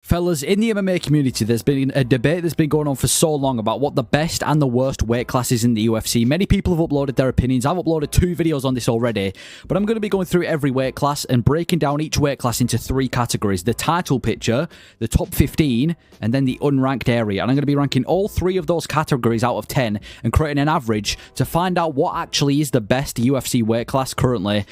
Fellas, in the MMA community, there's been a debate that's been going on for so long about what the best and the worst weight classes in the UFC. Many people have uploaded their opinions. I've uploaded 2 videos on this already, but I'm going to be going through every weight class and breaking down each weight class into 3 categories. The title picture, the top 15, and then the unranked area. And I'm going to be ranking all 3 of those categories out of 10 and creating an average to find out what actually is the best UFC weight class currently,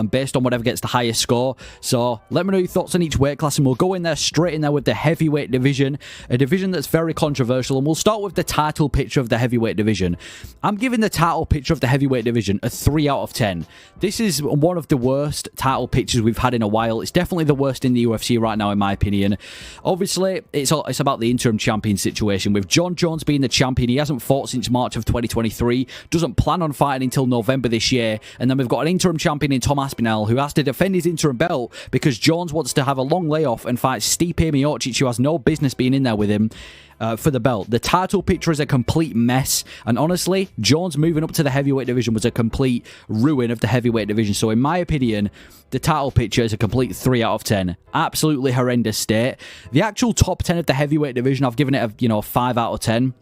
based on whatever gets the highest score. So let me know your thoughts on each weight class, and we'll go in there straight in there with the heavyweight division, a division that's very controversial, and we'll start with the title picture of the heavyweight division. I'm giving the title picture of the heavyweight division a 3 out of 10. This is one of the worst title pictures we've had in a while. It's definitely the worst in the UFC right now, in my opinion. Obviously, it's about the interim champion situation, with John Jones being the champion. He hasn't fought since March of 2023, doesn't plan on fighting until November this year, and then we've got an interim champion in Tom Aspinall, who has to defend his interim belt because Jones wants to have a long layoff and fight Stipe Miocic, who has no business being in there with him for the belt. The title picture is a complete mess, and honestly, Jones moving up to the heavyweight division was a complete ruin of the heavyweight division. So in my opinion, the title picture is a complete 3 out of 10. Absolutely horrendous state. The actual top 10 of the heavyweight division, I've given it a 5 out of 10.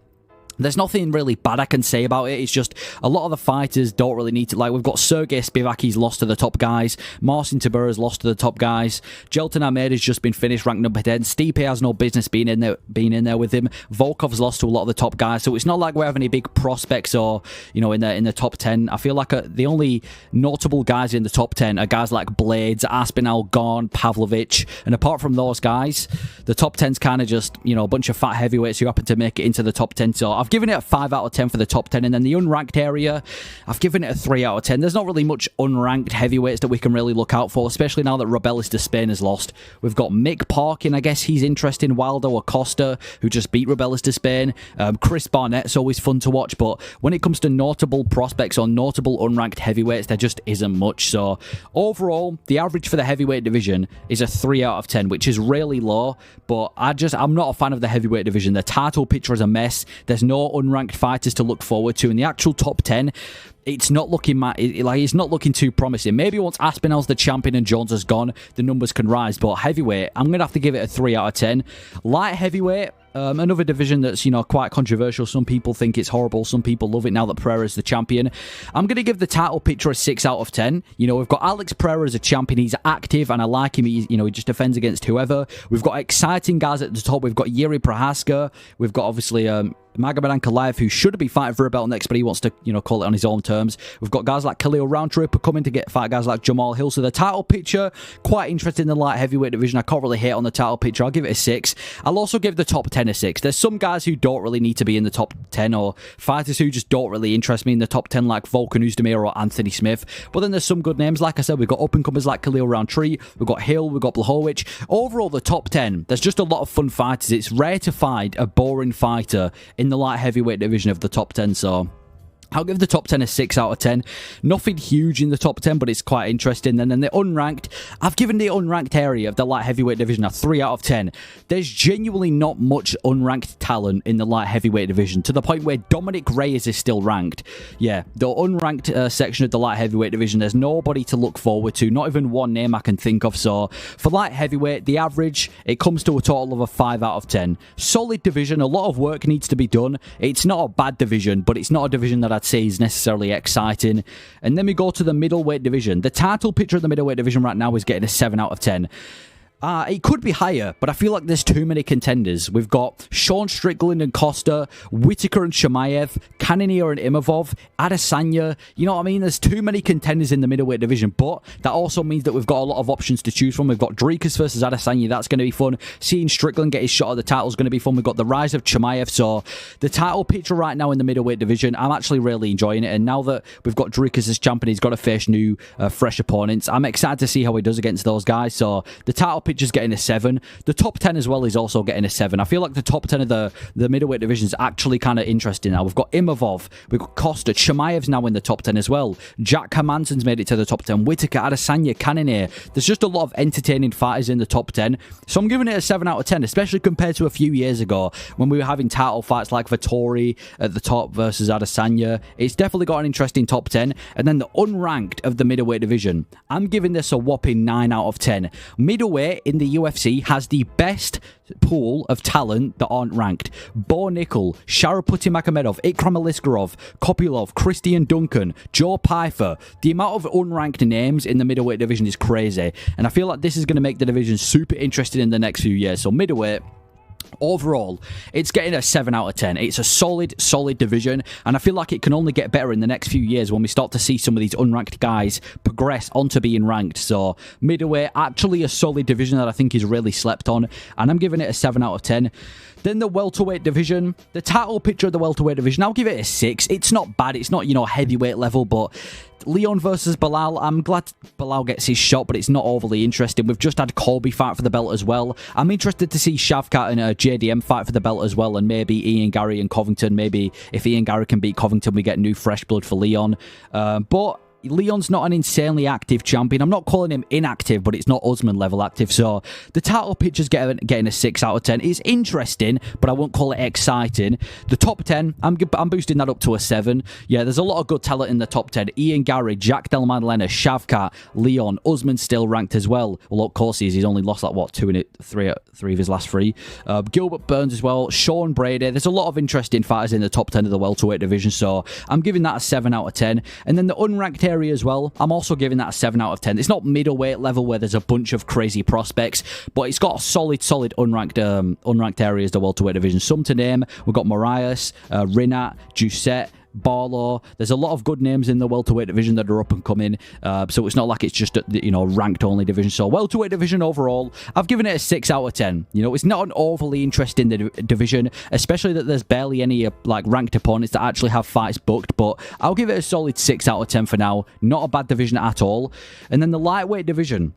There's nothing really bad I can say about it. It's just a lot of the fighters don't really need to. Like, we've got Sergey Spivak, he's lost to the top guys. Marcin Tybura's lost to the top guys. Jelton Ahmed has just been finished ranked number 10. Stipe has no business being in there with him. Volkov's lost to a lot of the top guys. So it's not like we have any big prospects or, in the top 10. I feel like the only notable guys in the top 10 are guys like Blades, Aspinall, Gorn, Pavlovich. And apart from those guys, the top 10's kind of just, a bunch of fat heavyweights who happen to make it into the top 10. So I've given it a 5 out of 10 for the top 10, and then the unranked area, I've given it a 3 out of 10. There's not really much unranked heavyweights that we can really look out for, especially now that Robelis de Spain has lost. We've got Mick Parkin, I guess he's interesting. Waldo Acosta, who just beat Robelis de Spain. Chris Barnett's always fun to watch, but when it comes to notable prospects or notable unranked heavyweights, there just isn't much. So overall, the average for the heavyweight division is a 3 out of 10, which is really low, but I'm not a fan of the heavyweight division. The title picture is a mess. There's no unranked fighters to look forward to, and the actual top 10, it's not looking it's not looking too promising. Maybe once Aspinall's the champion and Jones has gone, the numbers can rise, but heavyweight, I'm gonna have to give it a 3 out of 10. Light heavyweight, another division that's, quite controversial. Some people think it's horrible. Some people love it now that Pereira's the champion. I'm going to give the title picture a 6 out of 10. We've got Alex Pereira as a champion. He's active, and I like him. He just defends against whoever. We've got exciting guys at the top. We've got Yuri Prohaska. We've got, obviously, Magomed Ankalaev, who should be fighting for a belt next, but he wants to, call it on his own terms. We've got guys like Khalil Roundtree coming to fight guys like Jamal Hill. So the title picture, quite interesting in the light heavyweight division. I can't really hate on the title picture. I'll give it a 6. I'll also give the top 10 a 6. There's some guys who don't really need to be in the top 10, or fighters who just don't really interest me in the top 10, like Volkan Oezdemir or Anthony Smith. But then there's some good names. Like I said, we've got up-and-comers like Khalil Roundtree. We've got Hill. We've got Blachowicz. Overall, the top 10, there's just a lot of fun fighters. It's rare to find a boring fighter in the light heavyweight division of the top 10, so I'll give the top 10 a 6 out of 10. Nothing huge in the top 10, but it's quite interesting. And then the unranked, I've given the unranked area of the light heavyweight division a 3 out of 10. There's genuinely not much unranked talent in the light heavyweight division, to the point where Dominic Reyes is still ranked. Yeah, the unranked section of the light heavyweight division, there's nobody to look forward to, not even one name I can think of. So for light heavyweight, the average, it comes to a total of a 5 out of 10. Solid division, a lot of work needs to be done. It's not a bad division, but it's not a division that I'd say is necessarily exciting. And then we go to the middleweight division. The title picture of the middleweight division right now is getting a 7 out of 10. It could be higher, but I feel like there's too many contenders. We've got Sean Strickland and Costa, Whitaker and Chimaev, Cannonier and Imavov, Adesanya. You know what I mean? There's too many contenders in the middleweight division, but that also means that we've got a lot of options to choose from. We've got Dricus versus Adesanya. That's going to be fun. Seeing Strickland get his shot at the title is going to be fun. We've got the rise of Chimaev. So the title picture right now in the middleweight division, I'm actually really enjoying it. And now that we've got Dricus as champion, he's got to face new, fresh opponents. I'm excited to see how he does against those guys. So the title picture's getting a 7. The top 10 as well is also getting a 7. I feel like the top 10 of the middleweight division is actually kind of interesting now. We've got Imavov, we've got Costa, Chimaev's now in the top 10 as well. Jack Hermansson's made it to the top 10. Whitaker, Adesanya, Cannonier. There's just a lot of entertaining fighters in the top 10. So I'm giving it a 7 out of 10, especially compared to a few years ago when we were having title fights like Vettori at the top versus Adesanya. It's definitely got an interesting top 10. And then the unranked of the middleweight division, I'm giving this a whopping 9 out of 10. Middleweight Middleweight in the UFC has the best pool of talent that aren't ranked. Bo Nickel, Sharapati Magomedov, Ikram Aliskerov, Kopylov, Christian Duncan, Joe Pyfer. The amount of unranked names in the middleweight division is crazy, and I feel like this is going to make the division super interesting in the next few years. So middleweight, overall, it's getting a 7 out of 10. It's a solid division, and I feel like it can only get better in the next few years when we start to see some of these unranked guys progress onto being ranked. So middleweight, actually a solid division that I think is really slept on, and I'm giving it a 7 out of 10. Then the welterweight division, the title picture of the welterweight division, I'll give it a 6. It's not bad. It's not, heavyweight level, but Leon versus Bilal, I'm glad Bilal gets his shot, but it's not overly interesting. We've just had Colby fight for the belt as well. I'm interested to see Shavkat and JDM fight for the belt as well, and maybe Ian Gary and Covington. Maybe if Ian Gary can beat Covington, we get new fresh blood for Leon. But Leon's not an insanely active champion. I'm not calling him inactive, but it's not Usman level active. So the title picture's getting a 6 out of 10. It's interesting, but I won't call it exciting. The top 10, I'm boosting that up to a 7. Yeah, there's a lot of good talent in the top 10. Ian Gary, Jack Del Maddalena, Shavkat, Leon, Usman still ranked as well. Well, of course he's only lost like what, 3 of his last 3. Gilbert Burns as well, Sean Brady. There's a lot of interesting fighters in the top 10 of the welterweight division, so I'm giving that a 7 out of 10. And then the unranked area as well, I'm also giving that a 7 out of 10. It's not middleweight level where there's a bunch of crazy prospects, but it's got a solid unranked areas, the welterweight division. Some to name, we've got Marias, Rinat, Giuseppe, Barlow. There's a lot of good names in the welterweight division that are up and coming, so it's not like it's just a ranked only division. So welterweight division overall, I've given it a 6 out of 10. It's not an overly interesting division, especially that there's barely any ranked opponents that actually have fights booked, but I'll give it a solid 6 out of 10 for now. Not a bad division at all. And then the lightweight division,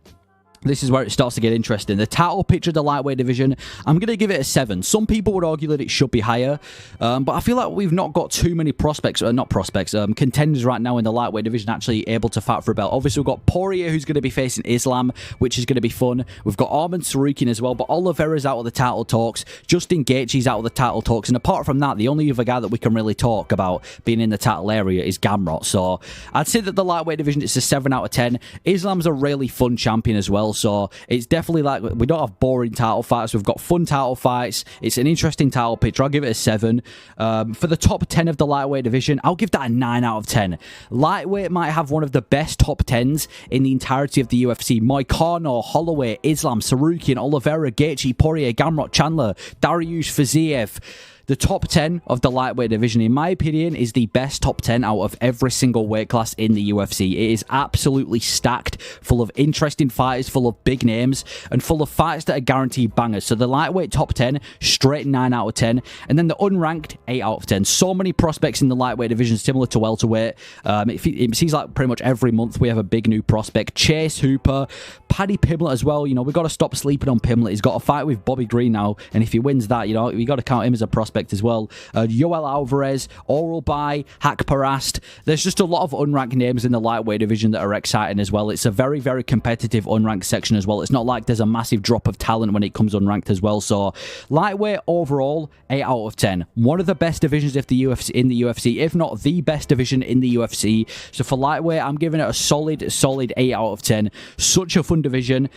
this is where it starts to get interesting. The title picture of the lightweight division, I'm going to give it a 7. Some people would argue that it should be higher, but I feel like we've not got too many contenders right now in the lightweight division actually able to fight for a belt. Obviously, we've got Poirier, who's going to be facing Islam, which is going to be fun. We've got Arman Tsarukyan as well, but Oliveira's out of the title talks. Justin Gaethje's out of the title talks, and apart from that, the only other guy that we can really talk about being in the title area is Gamrot. So I'd say that the lightweight division, it's a 7 out of 10. Islam's a really fun champion as well. So it's definitely we don't have boring title fights. We've got fun title fights. It's an interesting title picture. I'll give it a 7. For the top 10 of the lightweight division, I'll give that a 9 out of 10. Lightweight might have one of the best top 10s in the entirety of the UFC. Moicano, Holloway, Islam, Tsarukyan, Oliveira, Gaethje, Poirier, Gamrot, Chandler, Dariush Fiziev. The top 10 of the lightweight division, in my opinion, is the best top 10 out of every single weight class in the UFC. It is absolutely stacked, full of interesting fighters, full of big names, and full of fights that are guaranteed bangers. So the lightweight top 10, straight 9 out of 10. And then the unranked, 8 out of 10. So many prospects in the lightweight division, similar to welterweight. It seems like pretty much every month we have a big new prospect. Chase Hooper, Paddy Pimblett as well. We've got to stop sleeping on Pimblett. He's got a fight with Bobby Green now, and if he wins that, we got to count him as a prospect as well. Yoel Alvarez, Oral Bai, Hak Parast. There's just a lot of unranked names in the lightweight division that are exciting as well. It's a very, very competitive unranked section as well. It's not like there's a massive drop of talent when it comes unranked as well. So lightweight overall, 8 out of 10. One of the best divisions in the UFC, if not the best division in the UFC. So for lightweight, I'm giving it a solid 8 out of 10. Such a fun division.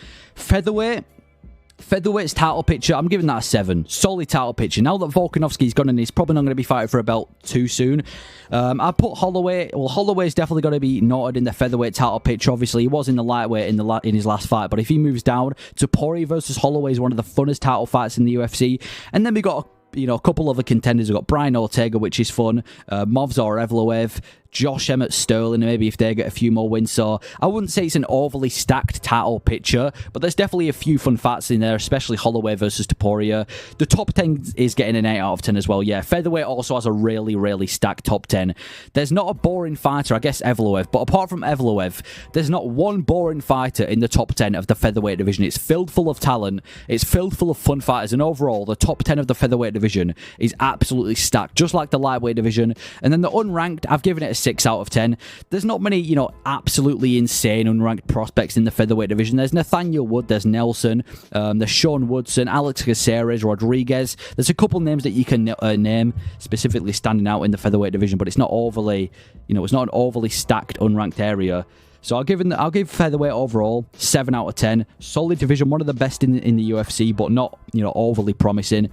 Featherweight's title picture, I'm giving that a 7. Solid title picture. Now that Volkanovski's gone and he's probably not going to be fighting for a belt too soon, I put Holloway. Well, Holloway's definitely going to be noted in the featherweight title picture. Obviously, he was in the lightweight in his last fight, but if he moves down to Poirier versus Holloway, is one of the funnest title fights in the UFC. And then we got a couple other contenders. We've got Brian Ortega, which is fun. Movsar Evloev, Josh Emmett Sterling, maybe if they get a few more wins. So I wouldn't say it's an overly stacked title picture, but there's definitely a few fun fights in there, especially Holloway versus Topuria. The top 10 is getting an 8 out of 10 as well. Yeah, featherweight also has a really, really stacked top 10. There's not a boring fighter, I guess Evloev, but apart from Evloev, there's not one boring fighter in the top 10 of the featherweight division. It's filled full of talent. It's filled full of fun fighters, and overall, the top 10 of the featherweight division is absolutely stacked, just like the lightweight division. And then the unranked, I've given it a 6 out of 10. There's not many, absolutely insane unranked prospects in the featherweight division. There's Nathaniel Wood, there's Nelson, there's Sean Woodson, Alex Caceres, Rodriguez. There's a couple names that you can name specifically standing out in the featherweight division, but it's not overly, it's not an overly stacked unranked area. So I'll give featherweight overall 7 out of 10. Solid division, one of the best in the UFC, but not, you know, overly promising.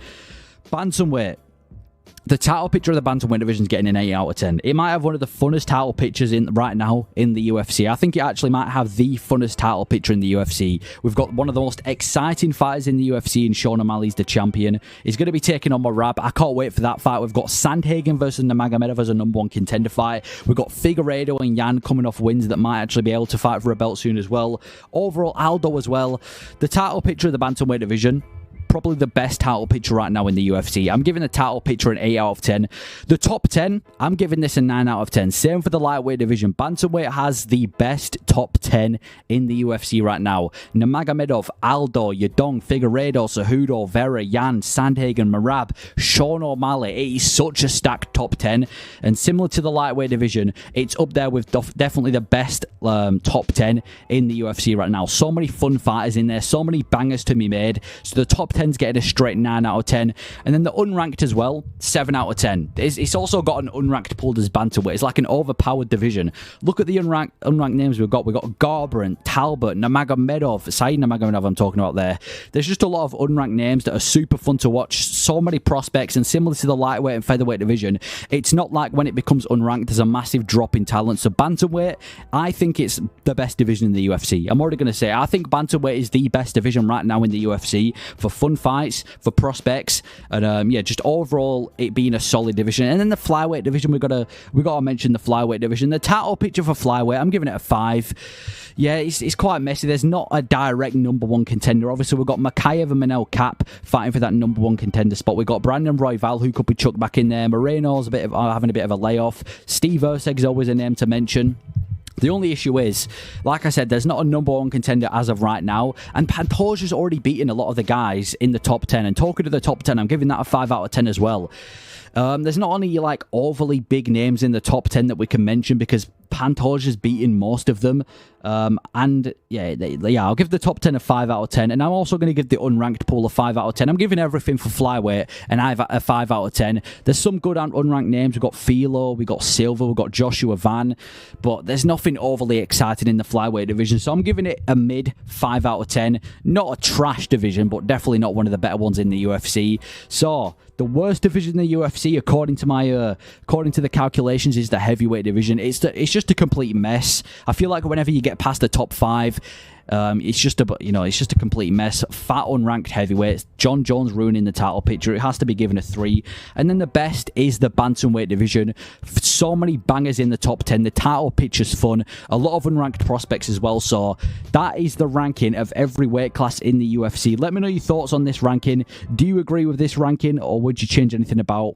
Bantamweight. The title picture of the Bantamweight division is getting an 8 out of 10. It might have one of the funnest title pictures right now in the UFC. I think it actually might have the funnest title picture in the UFC. We've got one of the most exciting fighters in the UFC in Sean O'Malley's the champion. He's going to be taking on Merab. I can't wait for that fight. We've got Sandhagen versus Nurmagomedov as a #1 contender fight. We've got Figueiredo and Yan coming off wins that might actually be able to fight for a belt soon as well. Overall, Aldo as well. The title picture of the Bantamweight division, probably the best title picture right now in the UFC. I'm giving the title picture an 8 out of 10. The top 10, I'm giving this a 9 out of 10. Same for the lightweight division. Bantamweight has the best top 10 in the UFC right now. Nurmagomedov, Aldo, Yadong, Figueiredo, Cejudo, Vera, Yan, Sandhagen, Merab, Sean O'Malley. It is such a stacked top 10. And similar to the lightweight division, it's up there with definitely the best top 10 in the UFC right now. So many fun fighters in there, so many bangers to be made. So the top 10's getting a straight 9 out of 10. And then the unranked as well, 7 out of 10. It's also got an unranked pulled as bantamweight. It's like an overpowered division. Look at the unranked names we've got. We've got Garbrandt, Talbot, Nurmagomedov, Said Nurmagomedov I'm talking about there. There's just a lot of unranked names that are super fun to watch. So many prospects, and similar to the lightweight and featherweight division, it's not like when it becomes unranked, there's a massive drop in talent. So bantamweight, I think it's the best division in the UFC. I'm already going to say, I think bantamweight is the best division right now in the UFC for fun fights, for prospects, and yeah, just overall it being a solid division. And then the flyweight division, we got to mention the flyweight division. The title picture for flyweight, I'm giving it a 5. Yeah, it's quite messy. There's not a direct #1 contender. Obviously, we've got Makayev and Manel Kape fighting for that #1 contender spot. We've got Brandon Royval, who could be chucked back in there. Moreno's having a bit of a layoff. Steve Erceg's always a name to mention. The only issue is, like I said, there's not a #1 contender as of right now, and Pantoja's already beaten a lot of the guys in the top 10, and talking to the top 10, I'm giving that a 5 out of 10 as well. There's not only like overly big names in the top 10 that we can mention, because Pantoja's beaten most of them, and yeah, I'll give the top 10 a 5 out of 10, and I'm also going to give the unranked pool a 5 out of 10. I'm giving everything for flyweight and I've a 5 out of 10. There's some good unranked names. We've got Filo, we've got Silva, we've got Joshua Van, but there's nothing overly exciting in the flyweight division, so I'm giving it a mid 5 out of 10. Not a trash division, but definitely not one of the better ones in the UFC. So the worst division in the UFC, according to the calculations, is the heavyweight division. It's just a complete mess. I feel like whenever you get past the top 5, it's just a complete mess. Fat unranked heavyweights. John Jones ruining the title picture. It has to be given a 3. And then the best is the bantamweight division. So many bangers in the top 10. The title picture's fun. A lot of unranked prospects as well. So that is the ranking of every weight class in the UFC. Let me know your thoughts on this ranking. Do you agree with this ranking, or would you change anything about